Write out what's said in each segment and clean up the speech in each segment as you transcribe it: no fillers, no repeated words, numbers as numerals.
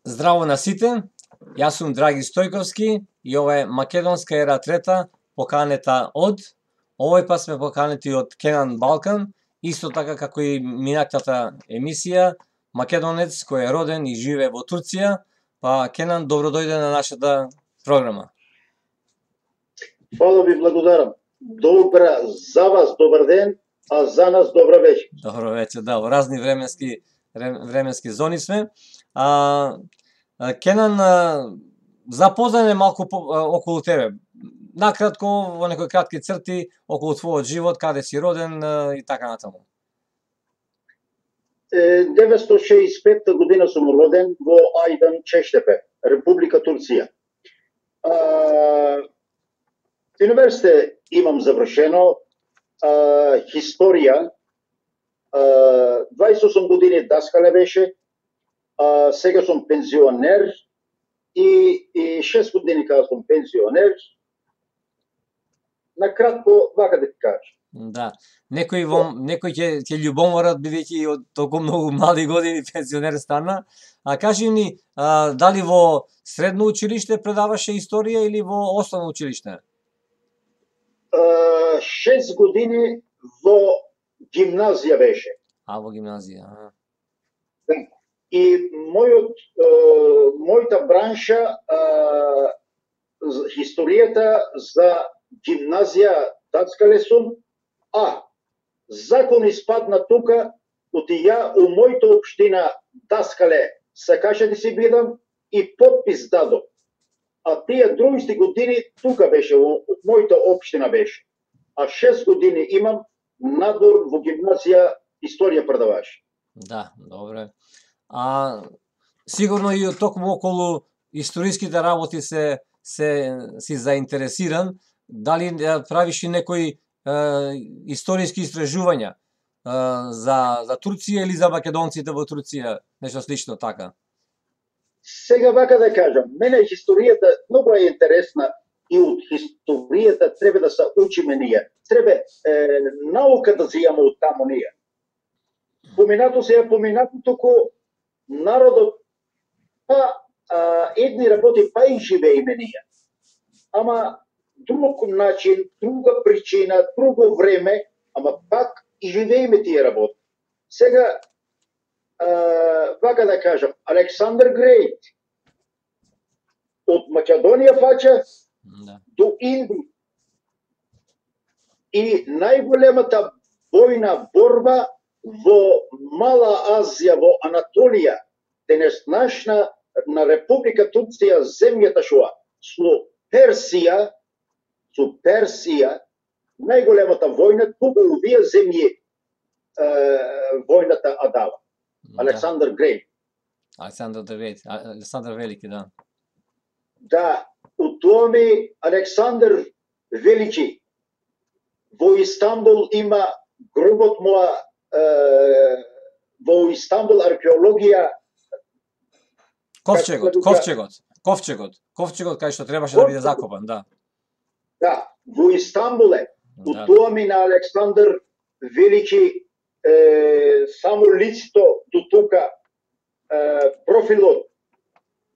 Здраво на сите, јас сум Драги Стојковски и ова е Македонска ера трета, поканета од. Овој пат сме поканети од Кенан Балкан, исто така како и минатата емисија, македонец кој е роден и живее во Турција. Па Кенан, добро дојде на нашата програма. Фала ви, благодарам. Добра за вас, добар ден, а за нас добра вечер. Добро вечер, да, во разни временски зони сме. Кенан, запознане малку околу тебе. Накратко, во некои кратки црти, околу твојот живот, каде си роден и така натаму. 965 година сум роден во Ајдан, Чештепе, Република Турција. Универзитет имам завршено, историја, 28 години даскале беше, сега сум пензионер и 6 години кога сум пензионер. Накратко, вака да ти кажам. Да. Некој ќе љубоморат бидејќи од толку многу млади години пензионер стана. А кажи ни, дали во средно училиште предаваше историја или во основно училиште? 6 години во гимназија беше. Во гимназија. Да. И мојата бранша, историјата за гимназија дацкале сум, закон испадна тука, оти ја у мојата општина даскале сакаше да си бидам и подпис дадов. А тие другите години тука беше, во мојата општина беше. А 6 години имам надвор во гимназија историја предаваш. Да, добре. Сигурно и токму околу историските работи си заинтересиран. Дали правиш и некои историски истражувања за Турција или за македонците во Турција, нешто слично така? Сега вака да кажам, мене историјата многу е интересна и од историјата треба да се учиме ние. Треба наука да зијаме од таму ние. Поминато току народот, едни работи, и живееме ние. Ама друг начин, друга причина, друго време, ама пак и живееме тие работи. Сега, вака да кажам, Александър Грейт од Македонија фача до Индија. И најголемата војна борба во Мала Азија, во Анатолија, денешна на Република Турција, земјата шоа, со Персија, најголемата војна, тука овие земји војната адава. Александър Грейт. Александър Велики, да. Да, у томи Александър Велики во Истанбул има гробот моја, во Истанбул археологија. Ковчегот кај што требаше да биде закопан, да. Да, во Истанбул е. У томи на Александър Велики, само лицето до тука, профилот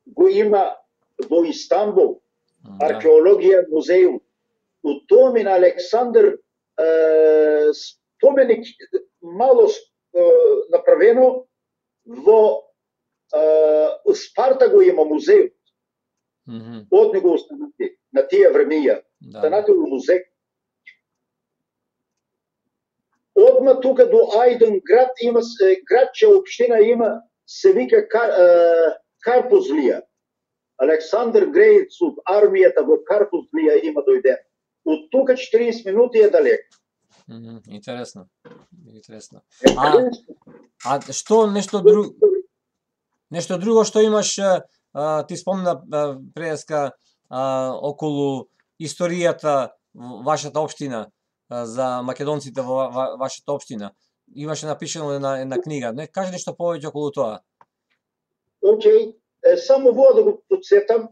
го има во Истанбул, археологија музеум. У томи на Александър споменик мало направено во Спарта го има музеум. Од него останати на тие времења. Останати во музеј. Одма тука до Ајден град има градче општина има, се вика Карпузлија. Александър Грейт со армијата во Карпузлија има дојден. Од тука 40 минути е далеко. Интересно. Што нешто друго што имаш, ти спомна преска околу историјата вашата општина, за македонците во вашата општина. Имаше напишано една книга. Не кажи нешто повеќе околу тоа. Океј, само во да го подсетам,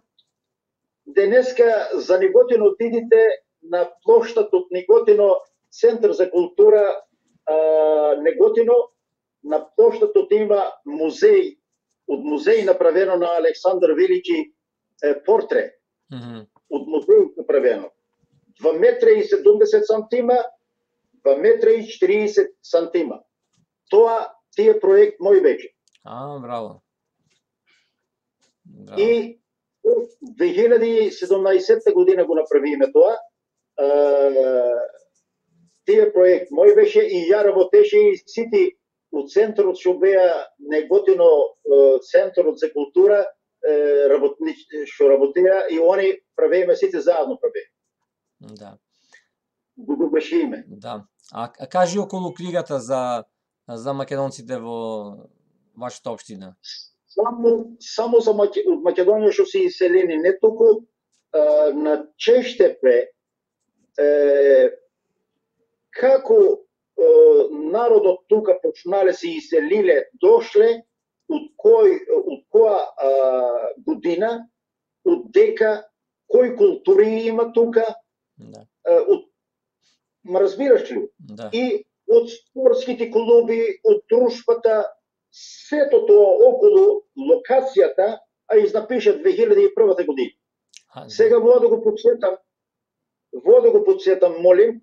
денеска за Неготино отидите на плоштад од Неготино, Центар за култура Неготино, на плоштадот има музеј од музеј направено на Александар Велики портрет. Од музеј направено. 2 метра и 70 сантима, 2 метра и 40 сантима. Тие проект мој беше. Браво. И 2017 година го направиме тоа. Тие проект мој беше и ја работеше и сите од центарот што беа неготино центарот за култура што работеа и они правеме сите заедно правеме. Да. Го бешиме. Да. А кажи околу книгата за македонците во вашата општина. Само за Македонија што се иселени, не толку на Чештепе како народот тука почнале се иселиле, дошле од која година, од дека, кои култури има тука, ма разбираш ли? Да. И од спортските клуби, од дружбата, сето тоа околу локацијата, а изнапиша 2001 година. Сега во да го подсетам, молим,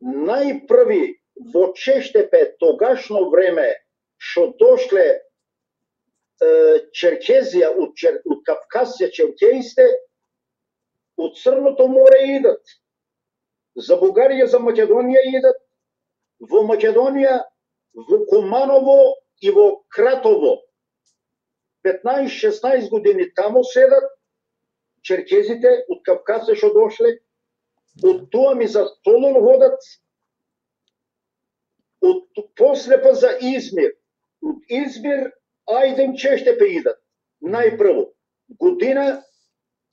најпрви во Чештепе тогашно време што дошле Черкезија од Кавказија черкеисте, од Црното море идат. За Бугарија, за Македонија идат. Во Македонија, во Куманово и во Кратово. 15-16 години тамо седат черкезите од Кавказија што дошле. Од тоа ми за Солон водат. После па за Измир. Од Измир ајдем Чештепе идат. Најпрво. Година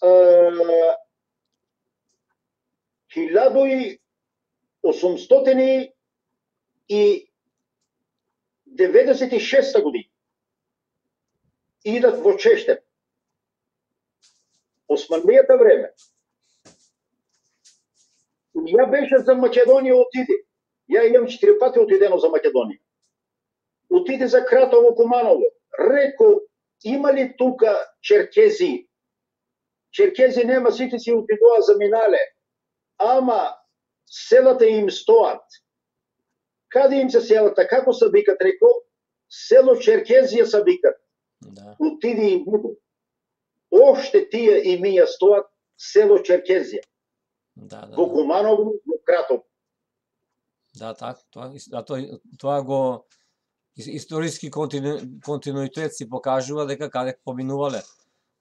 1896 година. Идат во Чештепе. Османлијата време. Ја беше за Македонија отиде. Ја имам 4 пати отидено за Македонија. Отиде за Кратово, Куманово. Реко, има ли тука черкези? Черкези нема, сите си отидоа заминале. Ама селата им стоат. Каде им се селата? Како се викат, реко? Село Черкезија се викат. Отиде и буду. Оште тие имија стоат село Черкезија. Во Куманово, во Кратово. Да, така. Тоа го историски континуитет си покажува дека каде поминувале.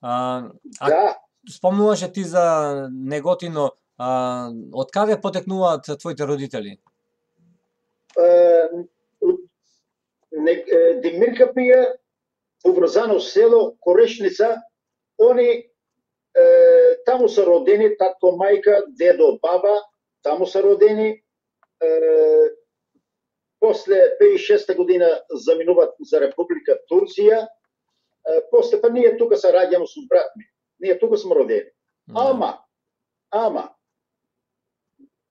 Да. Спомнуваше ти за Неготино, од каде потекнуваат твоите родители? Демирка Пија, поврзано село, Корешница, они таму се родени, татко, мајка, дедо, баба, таму се родени. После 56 година заминуваат за Република Турција. После па ние тука се раѓаме со брат ми. Ние тука сме родени. Ама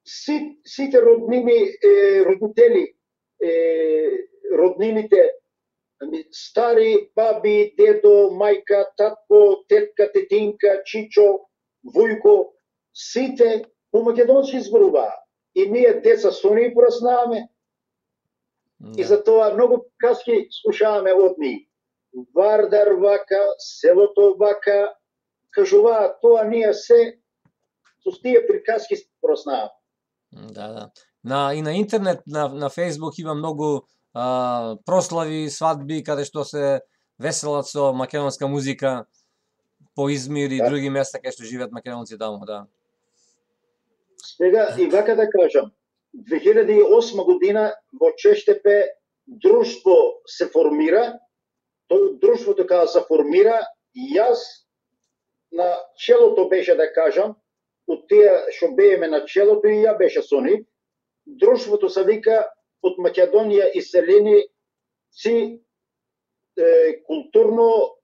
сите родители, роднините, стари, баби, дедо, мајка, татко, тетка, тетинка, чичо, вујко, сите по македонски зборуваа. И ние деца со нив пораснаваме. И затоа многу приказки слушаваме од нив. Вардар вака, селото вака, кажуваат тоа ние се со тие приказки пораснаваме. Да. И на интернет, на Facebook има многу прослави, свадби, каде што се веселат со македонска музика по Измир и други места каде што живеат македонци таму, да. Сега и вака да кажам, 2008 година во Чештепе друштво се формира, друштвото кога се формира, јас на челото беше да кажам, од тие што бееме на челото и ја беше со нив. Друштвото се вика од Македонија иселени си културно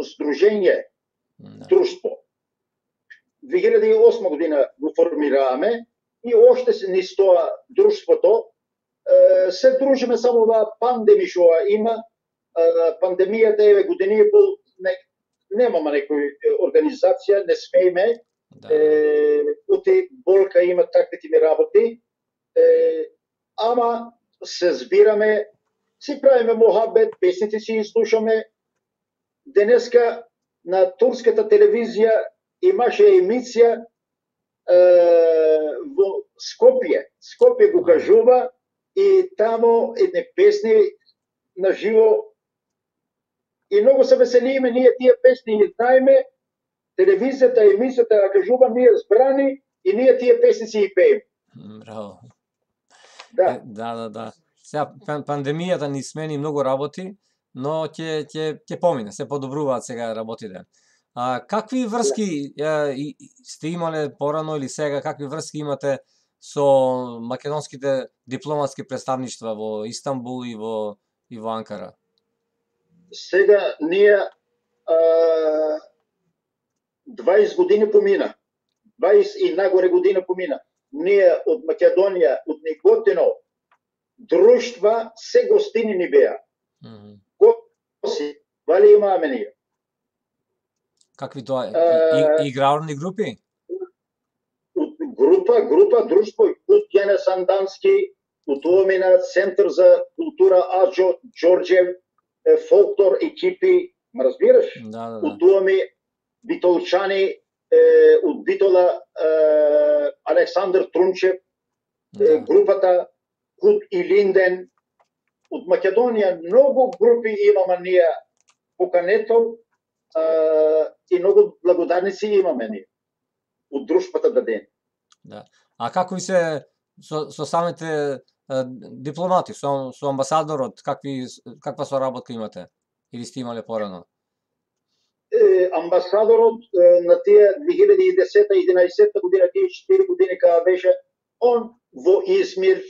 здружење, друштво. 2008 година го формираваме и оште се низ тоа друштвото се дружиме само во пандеми што има, пандемијата е година и пол, немаме некој организација, не смееме, оти болка има таквите ми работи, ама се збираме, си правиме мохабет, песните си слушаме. Денеска на турската телевизија имаше емисија во Скопје го кажува и тамо едни песни на живо и многу се веселиме ние тие песни ги знаеме, телевизијата, емисијата ја кажува, ние збрани и ние тие песни си ги пееме. Браво. Да. Да. Сега пандемијата ни смени многу работи, но ќе помине, се подобруваат сега работите. Какви врски сте имале порано или сега, какви врски имате со македонските дипломатски представништва во Истанбул и во Анкара? Сега ние 20 години помина. 20 и нагоре година помина. Ние од Македонија, од Неготино, друштва се гостини ни беа. Госи, вали имаме ние. Какви тоа? Игрални групи? Група, друштво, од Јане Сандански, од Омина, Центар за култура Аџо, Ѓорѓев, фолклор екипи, ме разбираш? Да. Од Оми, Битолчани, од Битола, Александар Трунчев, групата Кут и Линден. Од Македонија многу групи имаме ние покането и многу благодарници имаме ние од дружбата да ден. Да. А како ви се со самите дипломати, со амбасадорот, каква соработка имате? Или сте имале порано? Амбасадорот на тие 2010-11 година, тие 4 години кога беше, он во Измир,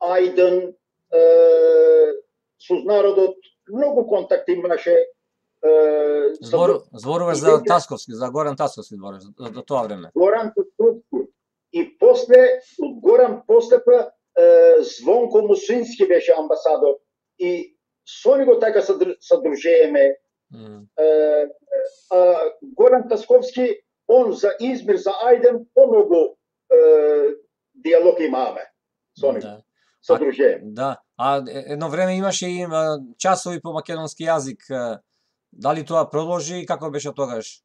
Ајден, со народот многу контакти имаше. Зборуваш за Тасковски, за Горан Тасковски зборуваш до тоа време. Горан Тасковски. И после, од Горан постепа, Звонко Мусински беше амбасадор. И со него така содружееме. Горан Тасковски, он за Измир, за Ајден, помногу диалог имаме со него. Содружееме. Да. Едно време имаше и часови по македонски јазик. Дали тоа продолжи и како беше тогаш?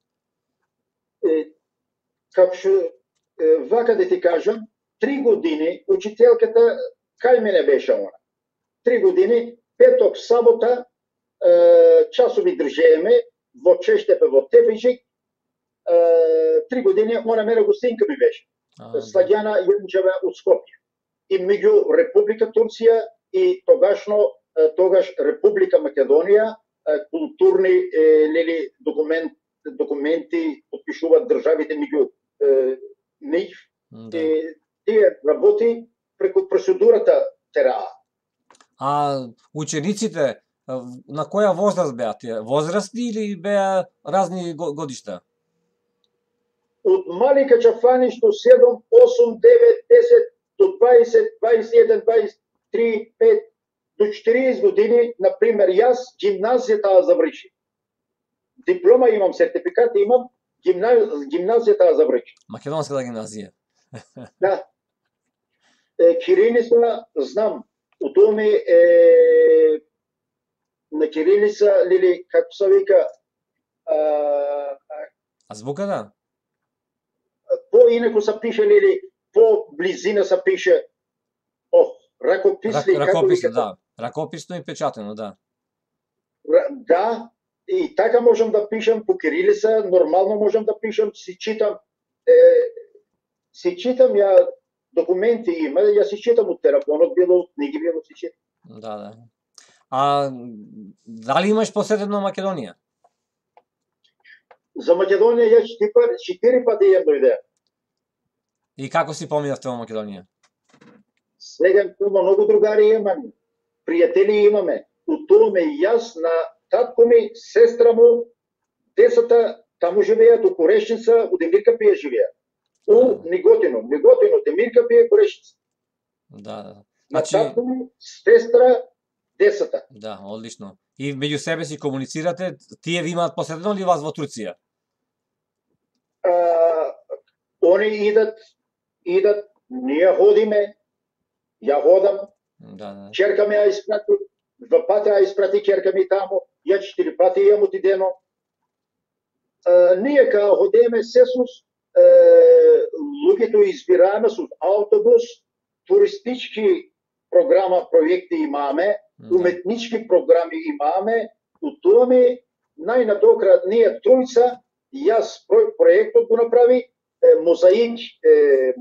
Вака да ти кажам, 3 години учителката кај мене беше она. 3 години, петок, сабота, часови држееме во Чештепе, во Тефиџик. 3 години, она мене гостинка ми беше. Слагјана Јанчева од Скопје. И меѓу Република Турција и тогаш Република Македонија, културни документи подпишуваат државите меѓу нив. Тие работи преку процедурата тераа. Учениците на која возраст беа тие? Возрастни или беа разни годишта? Од мали качафани што 7, 8, 9, 10 до 20, 21, 23, 5 до 40 години, например, јас гимназијата заврши. Диплома имам, сертификат имам, гимназијата заврши. Македонската гимназија. Да. Кирилица знам. У доме на кирилица, или како се вика, Азбуката? По-инако се пише, или по близина се пише, ракописно, да. Ракописно и печатено, да. Да, и така можам да пишам по кирилица, нормално можам да пишам, си читам, ја документи има, ја си читам од телефонот, било од книги, било си читам. Да. Дали имаш посетено Македонија? За Македонија ја 4 пати ја дојде. И како си поминавте во Македонија? Сега има многу другари имаме, пријатели имаме. Утоме јас на татко ми, сестра му, децата таму живеат у Корешница, у Демирка Пие живеат. У Неготино, Демирка Пие, Корешница. Да. На татко ми, сестра, децата. Да, одлично. И меѓу себе си комуницирате, тие ви имаат посетено ли вас во Турција? Они идат, ние ходиме, ја ходам, Да. Ќерка ме ја испрати, 2 пати ја испрати ќерка ми таму, ја 4 пати ја отидено. Ние као ходиме сесус, луѓето избираме со автобус, туристички програма, проекти имаме, уметнички програми имаме, у тоа ми најнадократ ние тројца, јас проектот го направи, мозаик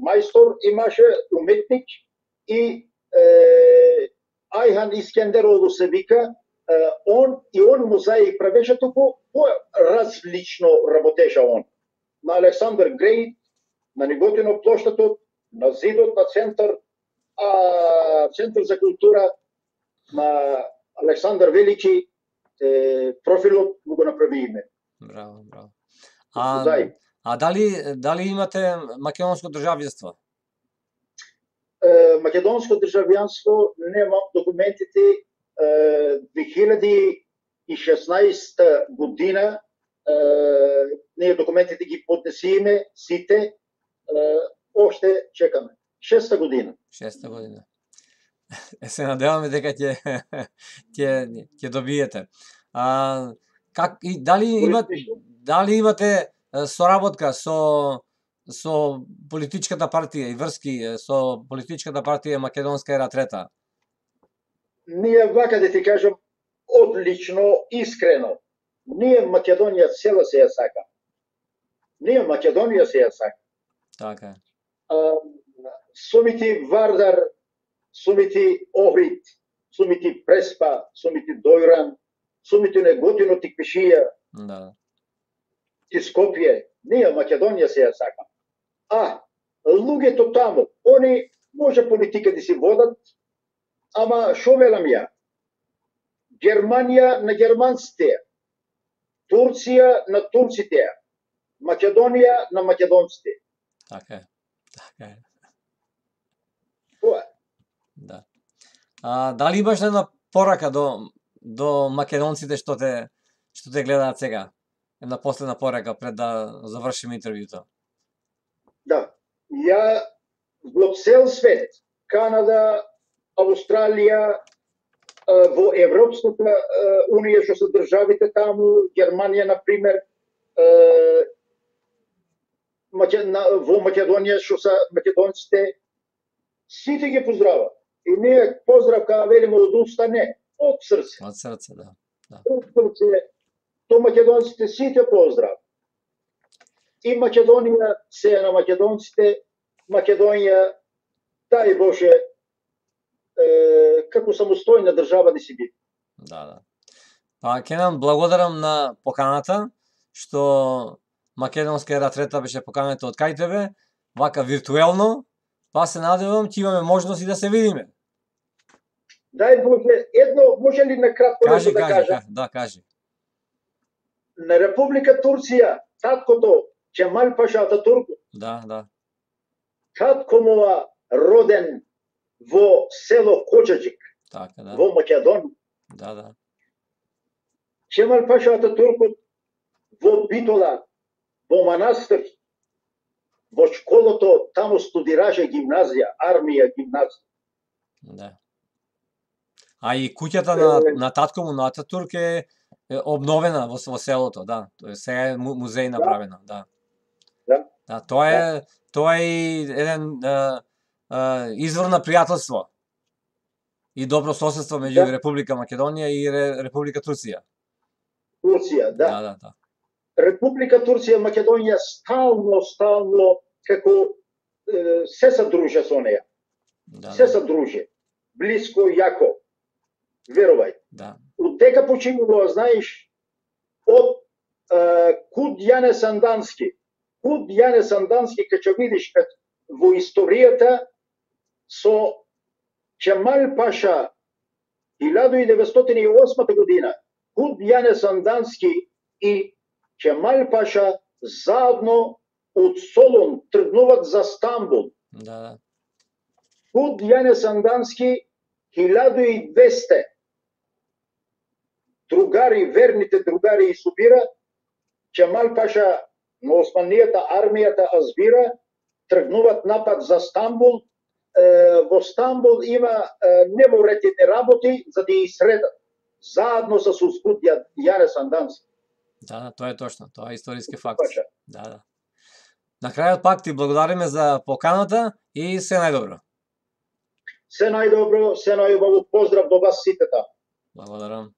мајстор имаше, уметник и Ајхан Искендероглу се вика, он мозаик правеше туку различно работеше он. На Александар Грејт, на Неготино плоштатот, на зидот на центар за култура, на Александар Велики, профилот го направи име. Браво. А дали имате македонско државјанство? Македонско државјанство немам документите. 2016 година ние документите ги поднесиме сите, оште чекаме. 6 година. Се надеваме дека ќе добиете. Дали имате соработка со политичката партија и врски со политичката партија Македонска ера трета? Ние вака да ти кажам одлично, искрено. Ние Македонија цела се ја сака. Така е. Сумити Вардар, сумити Охрид, сумити Преспа, сумити Дојран, сумити Неготино Тикпишија. Да. Ти Скопје, ние Македонија се ја сака. Луѓето таму, они може политика да си водат, ама шо велам ја? Германија на германците, Турција на турците, Македонија на македонците. Така е. Тоа е. Да. Дали имаш една порака до македонците што те гледаат сега? Една последна порака пред да завршиме интервјуто. Да. Ја во цел свет, Канада, Австралија, во Европската унија што се државите таму, Германија на пример, во Македонија што се македонците, сите ги поздравам. И ние поздрав кога велиме од уста не, од срце. Од срце, да. Од срце, то македонците сите поздрав. И Македонија се на македонците, Македонија, дај Боже, како самостојна држава да си биде. Да. Кенан, благодарам на поканата, што Македонска ера трета беше поканата од кај тебе, вака виртуелно, се надевам ќе имаме можност и да се видиме. Дај Боже, едно може ли на кратко нешто да кажам? Да, кажи. На Република Турција, таткото Кемал Паша Ататурк, да. татко му роден во село Коджаджик, така, да. во Македонија. Да. Кемал Паша Ататуркот во Битола, во манастир, во школото, таму студираше гимназија, армија гимназија. Да. И куќата на татко му на Ататурк е обновена во селото, да. Сега е музеј направена, да. Да, тоа е еден извор на пријателство и добро соседство меѓу Република Македонија и Република Турција. Да. Република Турција, Македонија стално како се друже со неја. Се друже. Блиско, јако. Верувај. Да. Дека починува, знаеш, од Куд Јане Сандански. Куд Јане Сандански, кога ќе видиш во историјата со Кемал Паша 1908 година, Куд Јане Сандански и Кемал Паша заедно од Солун тргнуваат за Стамбул. Да. Куд Јане Сандански 1200 другари, верните другари и собира, Кемал Паша на Османијата армијата азбира, тргнуваат напад за Стамбул. Во Стамбул има неворетите работи за да ја средат, заедно со Узгуд Јане Сандански. Да, тоа е точно, тоа е историски факт. Да. На крајот пак ти благодариме за поканата и се најдобро. Се најдобро, се најубаво, поздрав до вас сите таму. Благодарам.